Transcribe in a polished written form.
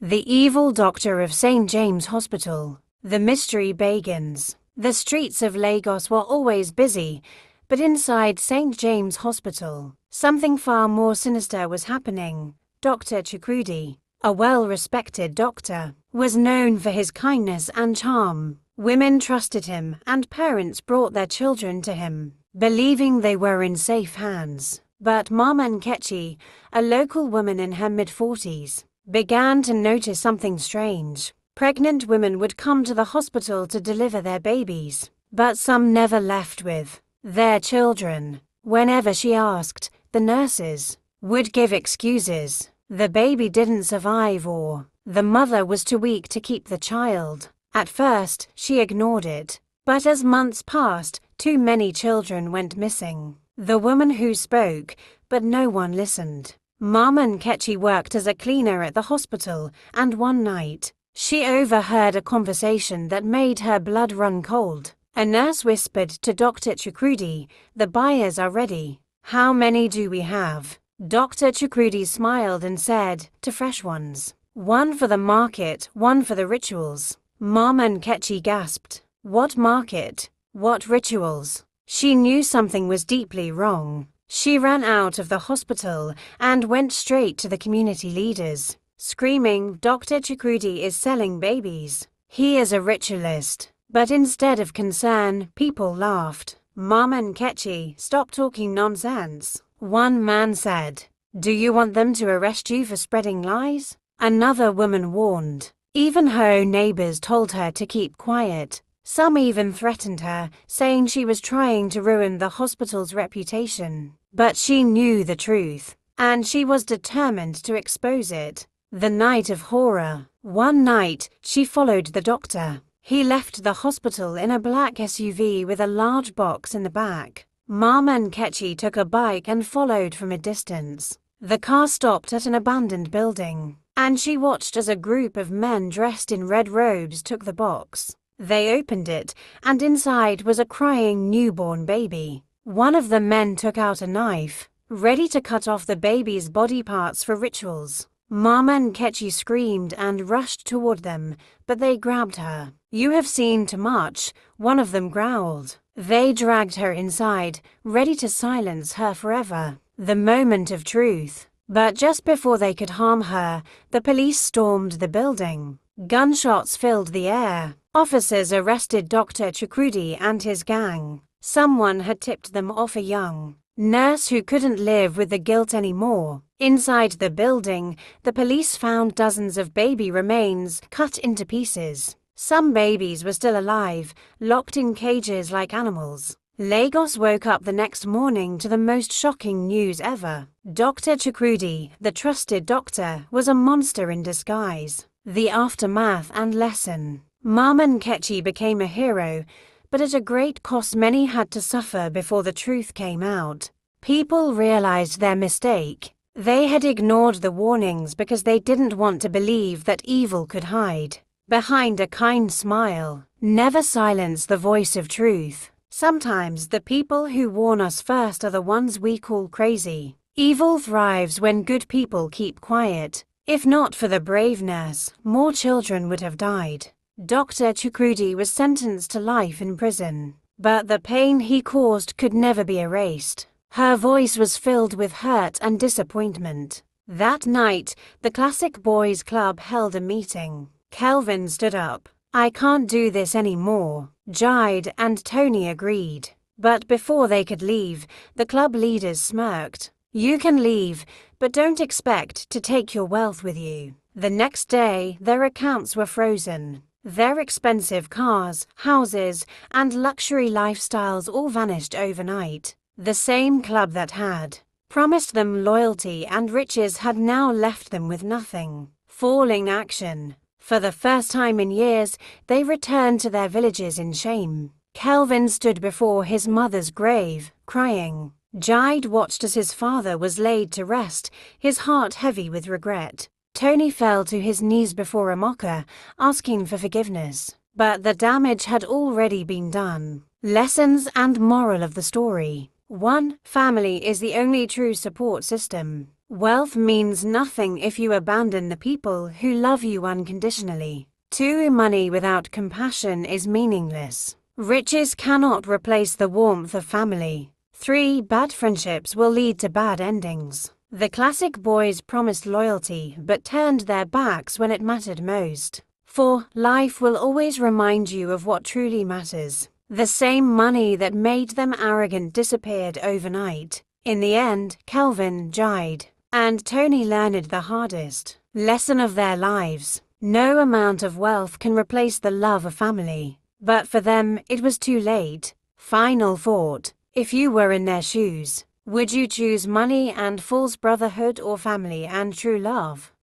The evil doctor of St. James Hospital. The mystery begins. The streets of Lagos were always busy, but inside St. James Hospital, something far more sinister was happening. Dr. Chukwudi, a well-respected doctor, was known for his kindness and charm. Women trusted him, and parents brought their children to him, believing they were in safe hands. But Mama Nkechi, a local woman in her mid-40s, began to notice something strange. Pregnant women would come to the hospital to deliver their babies, but some never left with their children. Whenever she asked, the nurses would give excuses. The baby didn't survive, or the mother was too weak to keep the child. At first, she ignored it, but as months passed, too many children went missing. The woman who spoke, but no one listened. Mama Nkechi worked as a cleaner at the hospital, and one night, she overheard a conversation that made her blood run cold. A nurse whispered to Dr. Chukwudi, "The buyers are ready. How many do we have?" Dr. Chukwudi smiled and said, "Two fresh ones. One for the market, one for the rituals." Mama Nkechi gasped. What market? What rituals? She knew something was deeply wrong. She ran out of the hospital and went straight to the community leaders, screaming, "Dr. Chukwudi is selling babies. He is a ritualist." But instead of concern, people laughed. "Mama Nkechi, stop talking nonsense." One man said, "Do you want them to arrest you for spreading lies?" Another woman warned. Even her own neighbors told her to keep quiet. Some even threatened her, saying she was trying to ruin the hospital's reputation. But she knew the truth, and she was determined to expose it. The night of horror. One night, she followed the doctor. He left the hospital in a black SUV with a large box in the back. Mama Nkechi took a bike and followed from a distance. The car stopped at an abandoned building, and she watched as a group of men dressed in red robes took the box. They opened it, and inside was a crying newborn baby. One of the men took out a knife, ready to cut off the baby's body parts for rituals. Mama Nkechi screamed and rushed toward them, but they grabbed her. "You have seen too much," one of them growled. They dragged her inside, ready to silence her forever. The moment of truth. But just before they could harm her, the police stormed the building. Gunshots filled the air. Officers arrested Dr. Chukwudi and his gang. Someone had tipped them off a young nurse who couldn't live with the guilt anymore. Inside the building, the police found dozens of baby remains cut into pieces. Some babies were still alive, locked in cages like animals. Lagos woke up the next morning to the most shocking news ever. Dr. Chukwudi, the trusted doctor, was a monster in disguise. The aftermath and lesson. Mama Nkechi became a hero, but at a great cost many had to suffer before the truth came out. People realized their mistake. They had ignored the warnings because they didn't want to believe that evil could hide behind a kind smile. Never silence the voice of truth. Sometimes the people who warn us first are the ones we call crazy. Evil thrives when good people keep quiet. If not for the brave nurse, more children would have died. Dr. Chukwudi was sentenced to life in prison, but the pain he caused could never be erased. Her voice was filled with hurt and disappointment. That night, the Classic Boys Club held a meeting. Kelvin stood up. "I can't do this anymore." Jide and Tony agreed. But before they could leave, the club leaders smirked. "You can leave, but don't expect to take your wealth with you." The next day, their accounts were frozen. Their expensive cars, houses, and luxury lifestyles all vanished overnight. The same club that had promised them loyalty and riches had now left them with nothing. Falling action. For the first time in years, they returned to their villages in shame. Kelvin stood before his mother's grave, crying. Jide watched as his father was laid to rest, his heart heavy with regret. Tony fell to his knees before Amoka, asking for forgiveness. But the damage had already been done. Lessons and moral of the story. 1. Family is the only true support system. Wealth means nothing if you abandon the people who love you unconditionally. 2. Money without compassion is meaningless. Riches cannot replace the warmth of family. 3. Bad friendships will lead to bad endings. The classic boys promised loyalty but turned their backs when it mattered most. 4. Life will always remind you of what truly matters. The same money that made them arrogant disappeared overnight. In the end, Kelvin died, and Tony learned the hardest lesson of their lives. No amount of wealth can replace the love of family. But for them, it was too late. Final thought. If you were in their shoes, would you choose money and false brotherhood or family and true love?